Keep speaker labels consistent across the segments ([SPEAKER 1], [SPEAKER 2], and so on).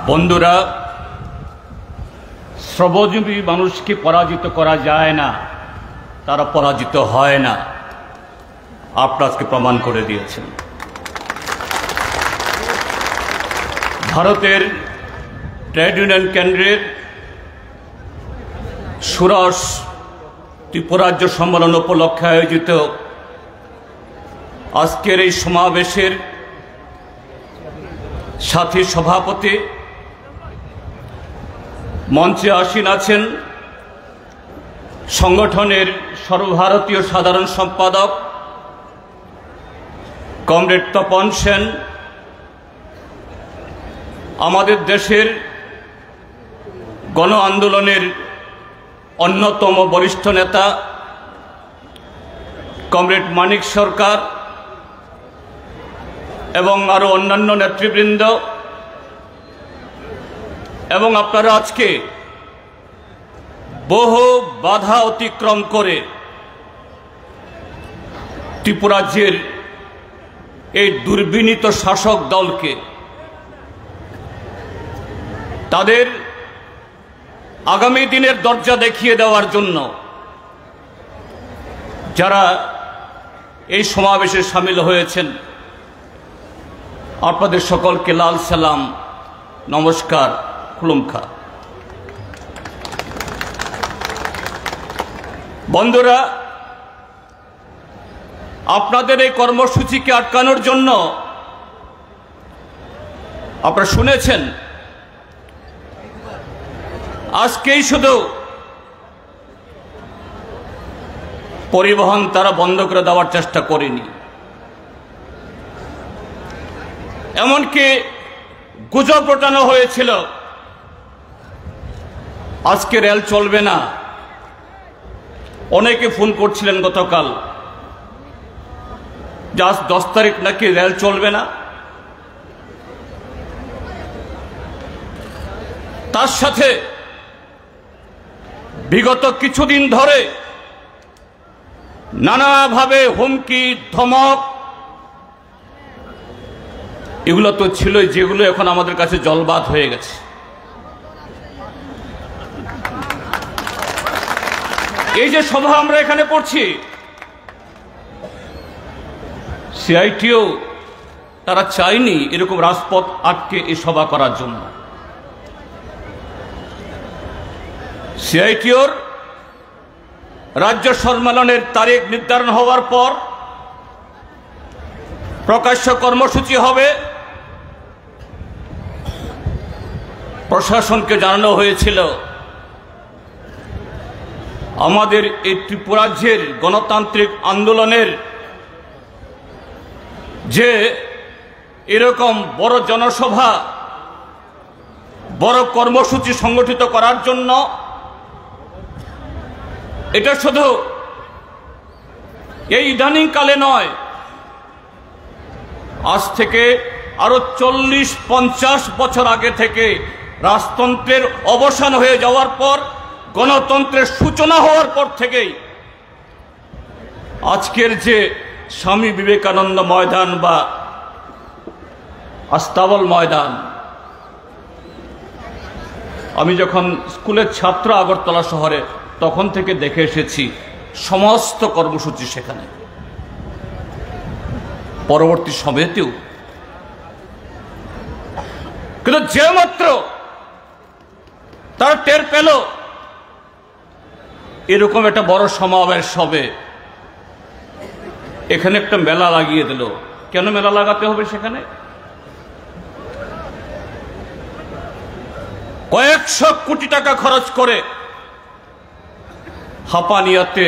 [SPEAKER 1] বন্ধুরা, শ্রমজীবী মানুষকে পরাজিত করা যায় না, তারা পরাজিত হয় না। আপনারা আজকে প্রমাণ করে দিয়েছেন। ভারতের ট্রেড ইউনিয়ন কেন্দ্রের ষোড়শ ত্রিপুরাজ্য সম্মেলন উপলক্ষে আয়োজিত আজকের এই সমাবেশের সাথী সভাপতি, মঞ্চে আসীন আছেন সংগঠনের সর্বভারতীয় সাধারণ সম্পাদক কমরেড তপন সেন, আমাদের দেশের গণ আন্দোলনের অন্যতম বরিষ্ঠ নেতা কমরেড মানিক সরকার এবং আরো অন্যান্য নেতৃবৃন্দ, এবং আপনারা আজকে বহু বাধা অতিক্রম করে ত্রিপুরাজ্যের এই দুর্বিনীত শাসক দলকে তাদের আগামী দিনের দরজা দেখিয়ে দেওয়ার জন্য যারা এই সমাবেশে সামিল হয়েছেন, আপনাদের সকলকে লাল সালাম, নমস্কার, খুলুমখা। বন্ধুরা, আপনাদের এই কর্মসূচিকে আটকানোর জন্য আপনারা শুনেছেন, আজকেই শুধু পরিবহন তারা বন্ধ করে দেওয়ার চেষ্টা করেনি, এমনকি গুজব রটানো হয়েছিল আজকে রেল চলবে না। অনেকে ফোন করছিলেন গতকাল যে আজ 10 তারিখ নাকি রেল চলবে না। তার সাথে বিগত কিছুদিন ধরে নানাভাবে হুমকি, ধমক, এগুলো তো ছিল, যেগুলো এখন আমাদের কাছে জলবাদ হয়ে গেছে। এই যে সভা আমরা এখানে করছি, সিআইটিও তারা চায়নি এরকম রাজপথ আটকে এই সভা করার জন্য। সিআইটিওর রাজ্য সম্মেলনের তারিখ নির্ধারণ হওয়ার পর প্রকাশ্য কর্মসূচি হবে। প্রশাসনকে জানানো হয়েছিল আমাদের এই ত্রিপুরাজ্যের গণতান্ত্রিক আন্দোলনের যে এরকম বড় জনসভা, বড় কর্মসূচি সংগঠিত করার জন্য, এটা শুধু এই ইদানিং কালে নয়, আজ থেকে আরো 40-50 বছর আগে থেকে রাজতন্ত্রের অবসান হয়ে যাওয়ার পর, গণতন্ত্রের সূচনা হওয়ার পর থেকেই আজকের যে স্বামী বিবেকানন্দ ময়দান বা আস্তাবল ময়দান, আমি যখন স্কুলের ছাত্র আগরতলা শহরে, তখন থেকে দেখে এসেছি সমস্ত কর্মসূচি সেখানে। পরবর্তী সময়তেও কিন্তু যে মাত্র তারা টের পেল এরকম একটা বড় সমাবেশ হবে, এখানে একটা মেলা লাগিয়ে দিল। কেন মেলা লাগাতে হবে? সেখানে কয়েকশো কোটি টাকা খরচ করে হাপানিয়াতে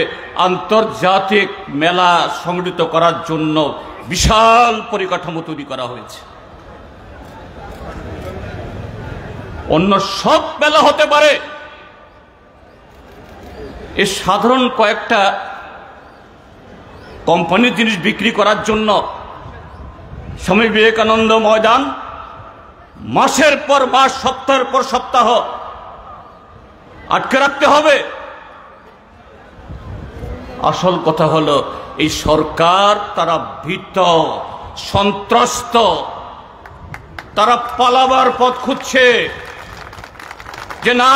[SPEAKER 1] আন্তর্জাতিক মেলা সংগঠিত করার জন্য বিশাল পরিকাঠামো তৈরি করা হয়েছে। অন্য সব মেলা হতে পারে, এই সাধারণ কয়েকটা কোম্পানির জিনিস বিক্রি করার জন্য স্বামী বিবেকানন্দ ময়দান মাসের পর মাস, সপ্তাহের পর সপ্তাহ আটকে রাখতে হবে। আসল কথা হলো এই সরকার তারা ভীত, সন্ত্রস্ত, তারা পালাবার পথ খুঁজছে যে না,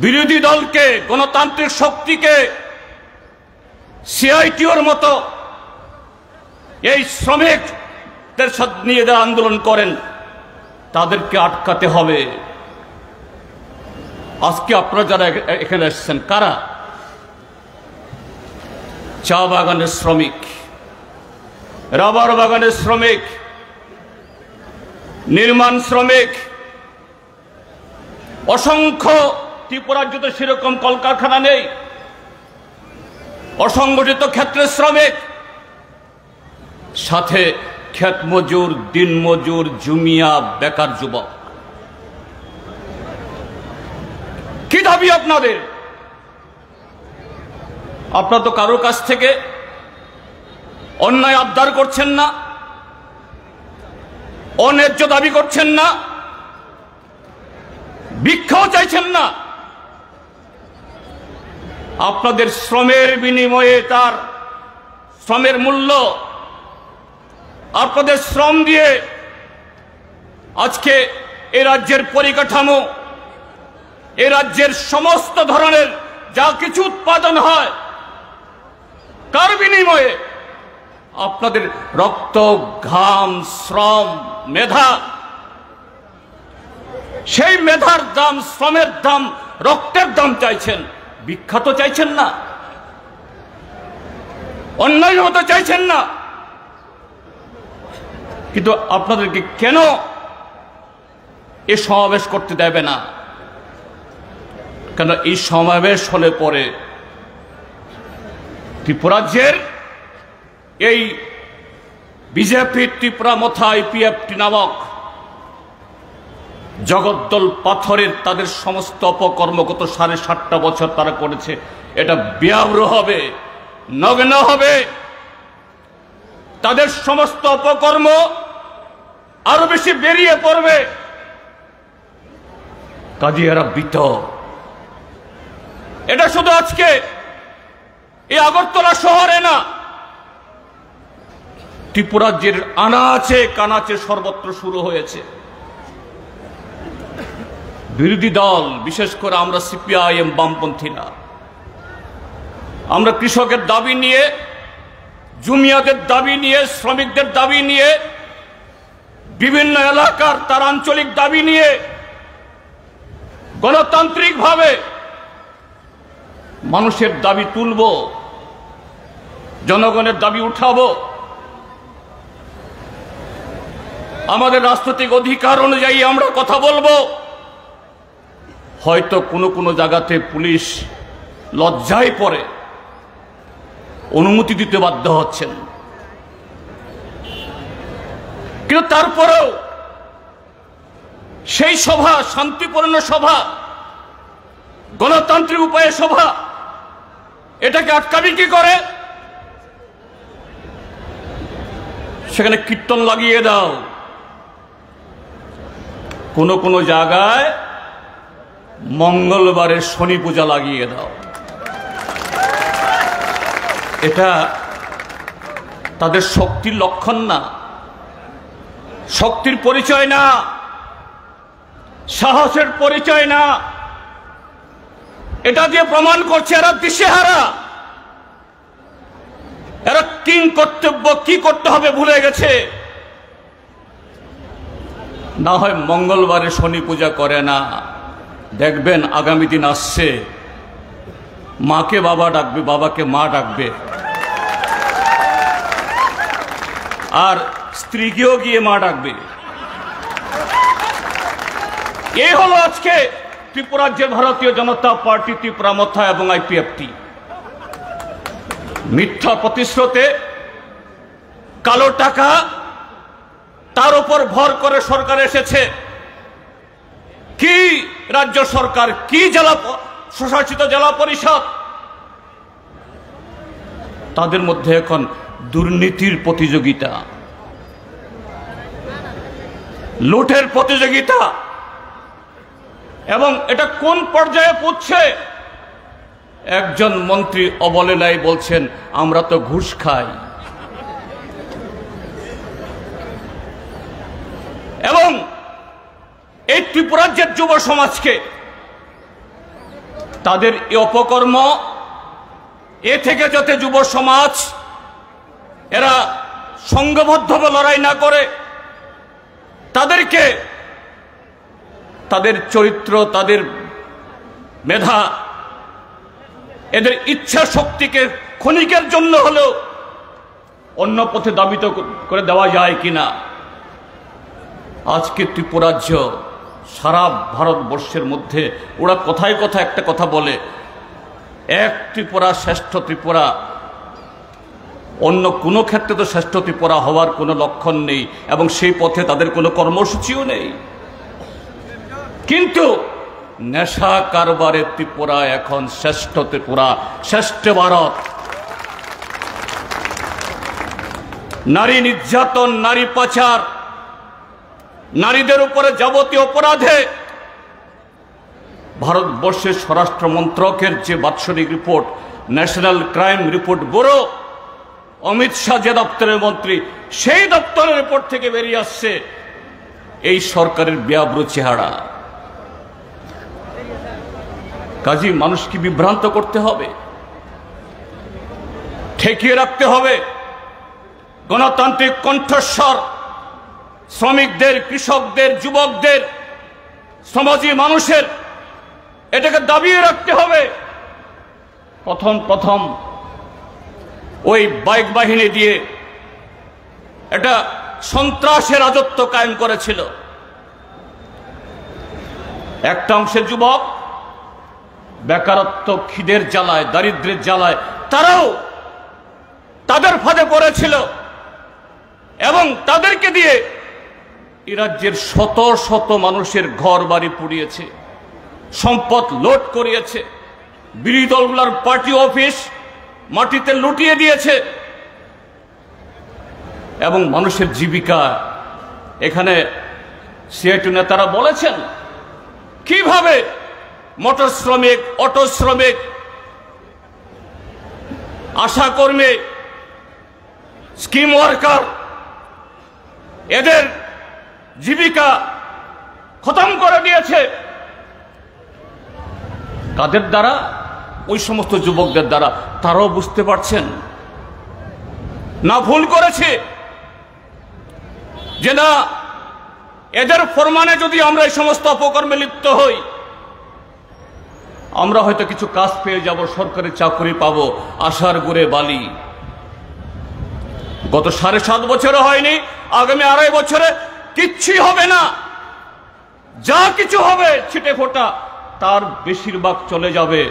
[SPEAKER 1] বিরোধী দলকে, গণতান্ত্রিক শক্তিকে সিআইটিওর মতো এই শ্রমিকদের সাথে নিয়ে যারা আন্দোলন করেন তাদেরকে আটকাতে হবে। আজকে আপনারা যারা এখানে এসেছেন কারা? চা বাগানের শ্রমিক, রাবার বাগানের শ্রমিক, নির্মাণ শ্রমিক, অসংখ্য, ত্রিপুরার যত সেরকম কলকারখানা নেই, অসংগঠিত ক্ষেত্রের শ্রমিক, সাথে ক্ষেত মজুর, দিন মজুর, জুমিয়া, বেকার যুবক। কি দাবি আপনাদের? আপনারা তো কারোর কাছ থেকে অন্যায় আবদার করছেন না, অন্যায্য দাবি করছেন না, ভিক্ষাও চাইছেন না। আপনাদের শ্রমের বিনিময়ে তার শ্রমের মূল্য, আপনাদের শ্রম দিয়ে আজকে এ রাজ্যের পরিকাঠামো, এ রাজ্যের সমস্ত ধরনের যা কিছু উৎপাদন হয়, কার বিনিময়ে? আপনাদের রক্ত, ঘাম, শ্রম, মেধা। সেই মেধার দাম, শ্রমের দাম, রক্তের দাম চাইছেন, ভিক্ষা তো চাইছেন না, অন্যায় হতে চাইছেন না। কিন্তু আপনাদেরকে কেন এ সমাবেশ করতে দেবে না? কেন এই সমাবেশ হলে পরে ত্রিপুরাজ্যের এই বিজেপি ত্রিপুরা মথা আইপিএফটি নামক জগদ্দল পাথরের তাদের সমস্ত অপকর্মগত 7.5 বছর তারা করেছে, এটা বেআব্রু হবে, নগ্ন হবে। তাদের সমস্ত অপকর্ম আরো বেশি বেরিয়ে পড়বে। কাজে এরা বিত। এটা শুধু আজকে এই আগরতলা শহরে না, ত্রিপুরাজ্যের আনাচে কানাচে সর্বত্র শুরু হয়েছে। বিরোধী দল, বিশেষ করে আমরা সিপিআইএম বামপন্থীরা, আমরা কৃষকের দাবি নিয়ে, জুমিয়াদের দাবি নিয়ে, শ্রমিকদের দাবি নিয়ে, বিভিন্ন এলাকার তার আঞ্চলিক দাবি নিয়ে গণতান্ত্রিকভাবে মানুষের দাবি তুলব, জনগণের দাবি উঠাবো। আমাদের রাজনৈতিক অধিকার অনুযায়ী আমরা কথা বলবো। হয়তো কোনো কোনো জায়গাতে পুলিশ লজ্জায় পড়ে অনুমতি দিতে বাধ্য হচ্ছেন, কিন্তু তারপরেও সেই সভা, শান্তিপূর্ণ সভা, গণতান্ত্রিক উপায়ে সভা, এটাকে আটকাবি কি করে? সেখানে কীর্তন লাগিয়ে দাও, কোনো কোনো জায়গায় মঙ্গলবারের শনি পূজা লাগিয়ে দাও। এটা তাদের শক্তির লক্ষণ না, শক্তির পরিচয় না, সাহসের পরিচয় না। এটা দিয়ে প্রমাণ করছে এরা দিশেহারা, এরা কিং কর্তব্য কি করতে হবে ভুলে গেছে। না হয় মঙ্গলবারে শনি পূজা করে না, দেখবেন আগামী দিন আসছে মাকে বাবা ডাকবে, বাবাকে মা ডাকবে, আর স্ত্রীকেও গিয়ে মা ডাকবে। এই হলো আজকে ত্রিপুরাজ্যের ভারতীয় জনতা পার্টি, ত্রিপুরা মথা এবং আইপিএফটি। মিথ্যা প্রতিশ্রুতে, কালো টাকা, তার উপর ভর করে সরকার এসেছে। কি রাজ্য সরকার, কি জেলা স্বশাসিত জেলা পরিষদ, তাদের মধ্যে এখন দুর্নীতির প্রতিযোগিতা, লুটের প্রতিযোগিতা। এবং এটা কোন পর্যায়ে পৌঁছছে? একজন মন্ত্রী অবলীলায় বলছেন আমরা তো ঘুষ খাই। ত্রিপুরাজ্যের যুব সমাজকে তাদের এই অপকর্ম এ থেকে যাতে যুব সমাজ এরা সংঘবদ্ধভাবে লড়াই না করে, তাদেরকে তাদের চরিত্র, তাদের মেধা, এদের ইচ্ছা শক্তিকে ক্ষণিকের জন্য হলেও অন্য পথে দাবিত করে দেওয়া যায় কিনা। আজকে ত্রিপুরাজ্য সারা ভারতবর্ষের মধ্যে ওরা কথায় কথায় একটা কথা বলে, এক ত্রিপুরা শ্রেষ্ঠ ত্রিপুরা। অন্য কোনো ক্ষেত্রে তো শ্রেষ্ঠ ত্রিপুরা হওয়ার কোনো লক্ষণ নেই এবং সেই পথে তাদের কোনো কর্মসূচিও নেই। কিন্তু নেশা কারবারে ত্রিপুরা এখন শ্রেষ্ঠ ত্রিপুরা, শ্রেষ্ঠ ভারত। নারী নির্যাতন, নারী পাচার, নারীদের উপরে যাবতীয় অপরাধে ভারতবর্ষের স্বরাষ্ট্র মন্ত্রকের যে বাৎসরিক report, national crime report bureau, Amit Shah যে দপ্তরের মন্ত্রী, সেই দপ্তরের রিপোর্ট থেকে বেরিয়ে আসছে এই সরকারের বেআব্রু চেহারা। কাজী মানুষকে বিভ্রান্ত করতে হবে, ঠেকিয়ে রাখতে হবে গণতান্ত্রিক কণ্ঠস্বর, শ্রমিকদের, কৃষকদের, যুবকদের, সমাজী মানুষের, এটাকে দাবিয়ে রাখতে হবে। প্রথম ওই বাইক বাহিনী দিয়ে এটা সন্ত্রাসের রাজত্ব কায়েম করেছিল। একটা অংশের যুবক বেকারত্ব, খিদের জ্বালায়, দারিদ্র্যের জ্বালায় তারাও তাদের ফাঁদে পড়েছিল এবং তাদেরকে দিয়ে এই রাজ্যের শত শত মানুষের ঘর বাড়ি পুড়িয়েছে, সম্পদ লুট করিয়েছে, বিরোধী দলগুলোর পার্টি অফিস মাটিতে লুটিয়ে দিয়েছে এবং মানুষের জীবিকা। এখানে সিআইটি নেতারা বলেছেন কিভাবে মোটর শ্রমিক, অটো শ্রমিক, আশাকর্মী, স্কিম ওয়ার্কার, এদের জীবিকা খতম করে দিয়েছে। কাদের দ্বারা? ওই সমস্ত যুবকদের দ্বারা। তারাও বুঝতে পারছেন না ভুল করেছে, যে না এদের ফরমানে যদি আমরা এই সমস্ত অপকর্মে লিপ্ত হই, আমরা হয়তো কিছু কাজ পেয়ে যাব, সরকারি চাকরি পাবো, আশার গুড়ে বালি। গত 7.5 বছরে হয়নি, আগামী 2.5 বছরে কিচ্ছুই হবে না। যা কিছু হবে ছিটে ফোটা, তার বেশিরভাগ চলে যাবে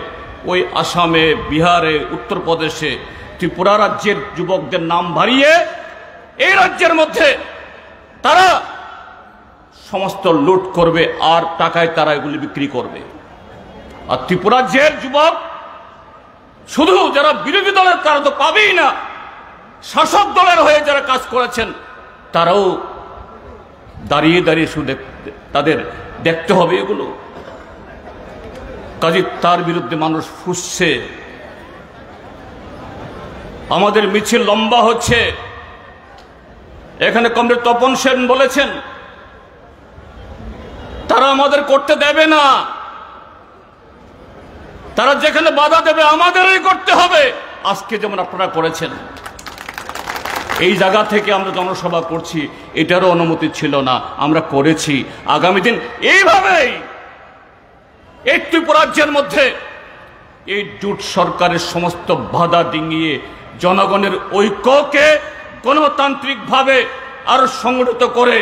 [SPEAKER 1] ওই আসামে, বিহারে, উত্তরপ্রদেশে। ত্রিপুরা রাজ্যের যুবকদের নাম ভারিয়ে এই রাজ্যের মধ্যে তারা সমস্ত লুট করবে আর টাকায় তারা এগুলি বিক্রি করবে। আর ত্রিপুরা রাজ্যের যুবক শুধু যারা বিরোধী দলের, তারা তো পাবেই না, শাসক দলের হয়ে যারা কাজ করেছেন তারাও দাঁড়িয়ে দাঁড়িয়ে শুধু তাদের দেখতে হবে এগুলো। কাজে তার বিরুদ্ধে মানুষ ফুঁসছে, আমাদের মিছিল লম্বা হচ্ছে। এখানে কমরেড তপন সেন বলেছেন তারা আমাদের করতে দেবে না, তারা যেখানে বাধা দেবে আমাদেরই করতে হবে। আজকে যেমন আপনারা করেছেন, এই জায়গা থেকে আমরা জনসভা করছি, এটারও অনুমতি ছিল না, আমরা করেছি। আগামী দিন এইভাবেই এই ত্রিপুরা রাজ্যের মধ্যে এই জোট সরকারের সমস্ত বাধা ডিঙিয়ে জনগণের ঐক্যকে গণতান্ত্রিকভাবে আরো সংগঠিত করে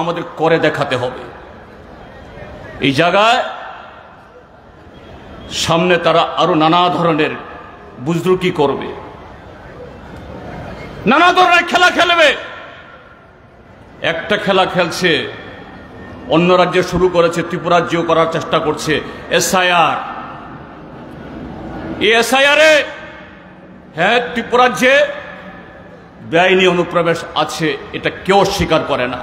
[SPEAKER 1] আমাদের করে দেখাতে হবে। এই জায়গায় সামনে তারা আরো নানা ধরনের বুজরুকি করবে, নানা ধরনের খেলা খেলবে। একটা খেলা খেলছে, অন্য রাজ্যে শুরু করেছে, ত্রিপুরা রাজ্যেও করার চেষ্টা করছে, এসআইআর। এই এসআইআরে হ্যাঁ ত্রিপুরা রাজ্যে বেআইনি অনুপ্রবেশ আছে, এটা কেউ স্বীকার করে না।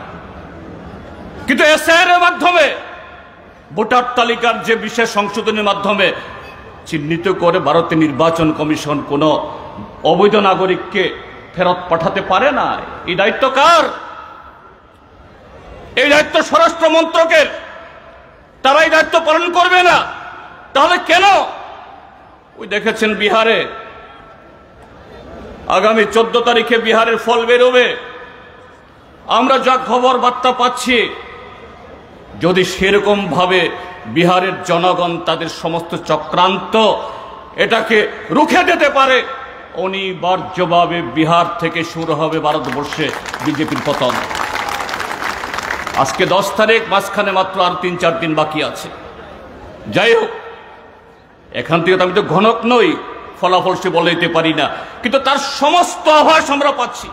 [SPEAKER 1] কিন্তু এসআইআর এর মাধ্যমে ভোটার তালিকার যে বিশেষ সংশোধনের মাধ্যমে চিহ্নিত করে ভারতের নির্বাচন কমিশন কোন অবৈধ নাগরিককে ফেরত পাঠাতে পারে না। এই দায়িত্ব কার? এই দায়িত্ব স্বরাষ্ট্র মন্ত্রকের। তারাই দায়িত্ব পালন করবে না? তাহলে কেন? ওই দেখেছেন বিহারে আগামী 14 তারিখে বিহারের ফল বেরোবে। আমরা যা খবর বার্তা পাচ্ছি, যদি সেরকম ভাবে বিহারের জনগণ তাদের সমস্ত চক্রান্ত এটাকে রুখে দিতে পারে, অনিবার্যভাবে বিহার থেকে শুরু হবে ভারতবর্ষে বিজেপির পতন। আজকে 10 তারিখ, মাঝখানে মাত্র আর 3-4 দিন বাকি আছে। যাই হোক, এখান থেকে তো আমি তো ঘনক নই, ফলাফল সে বলে দিতে পারি না, কিন্তু তার সমস্ত আভাস আমরা পাচ্ছি।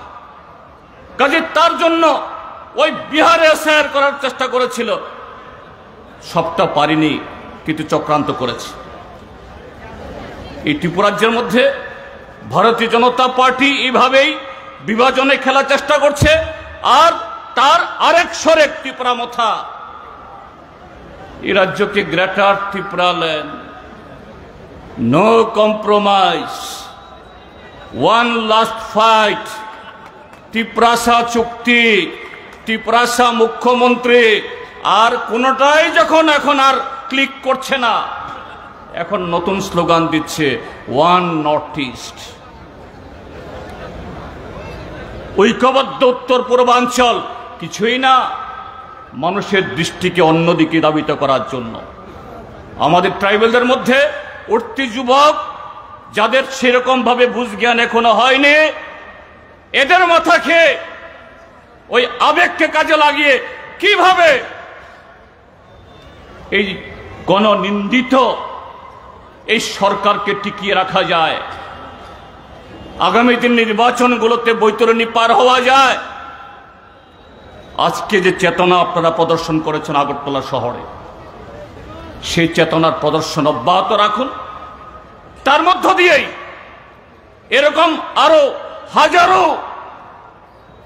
[SPEAKER 1] কাজে তার জন্য ওই বিহারে এসআইআর করার চেষ্টা করেছিল, সবটা পারিনি, কিন্তু চক্রান্ত করেছে। এই ত্রিপুরাজ্যের মধ্যে ভারতীয় জনতা পার্টি এইভাবেই বিভাজনে খেলার চেষ্টা করছে। আর তার আরেক সরেক ত্রিপুরা মথা, এই রাজ্যকে greater Tripura land, no compromise, one last fight, ত্রিপুরাসা চুক্তি, ত্রিপুরাসা মুখ্যমন্ত্রী, আর কোনটাই যখন এখন আর ক্লিক করছে না, এখন নতুন স্লোগান দিচ্ছে ওয়ান নর্থ ইস্ট, ঐক্যবদ্ধ উত্তর পূর্বাঞ্চল। কিছুই না, মানুষের দৃষ্টিকে অন্যদিকে ধাবিত করার জন্য। আমাদের ট্রাইবেলদের মধ্যে উঠতি যুবক যাদের সেরকম ভাবে বুঝ জ্ঞান এখনো হয়নি, এদের মাথা খেয়ে ওই আবেগকে কাজে লাগিয়ে কিভাবে এই গণনিন্দিত এই সরকারকে টিকিয়ে রাখা যায়, আগামী দিন নির্বাচনগুলোতে বৈতরণী পার হওয়া যায়। আজকে যে চেতনা আপনারা প্রদর্শন করেছেন আগরতলা শহরে, সেই চেতনার প্রদর্শন অব্যাহত রাখুন। তার মধ্য দিয়েই এরকম আরো হাজারো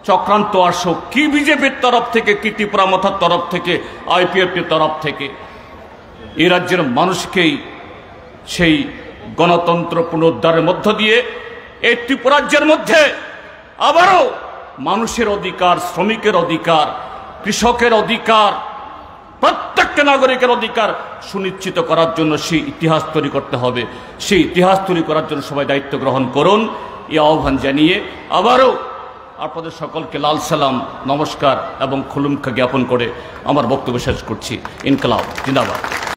[SPEAKER 1] চক্রান্ত আসুক, কি বিজেপির তরফ থেকে, কি ত্রিপুরা মথার তরফ থেকে, আইপিএফটির তরফ থেকে, এই রাজ্যের মানুষকেই সেই গণতন্ত্র পুনরুদ্ধারের মধ্য দিয়ে এই ত্রিপুরাজ্যের মধ্যে আবারও মানুষের অধিকার, শ্রমিকের অধিকার, কৃষকের অধিকার, প্রত্যেকটা নাগরিকের অধিকার সুনিশ্চিত করার জন্য সেই ইতিহাস তৈরি করতে হবে। সেই ইতিহাস তৈরি করার জন্য সবাই দায়িত্ব গ্রহণ করুন, এই আহ্বান জানিয়ে আবারও আপনাদের সকলকে লাল সালাম, নমস্কার এবং খুলুমখা জ্ঞাপন করে আমার বক্তব্য শেষ করছি। ইনকলাব জিন্দাবাদ।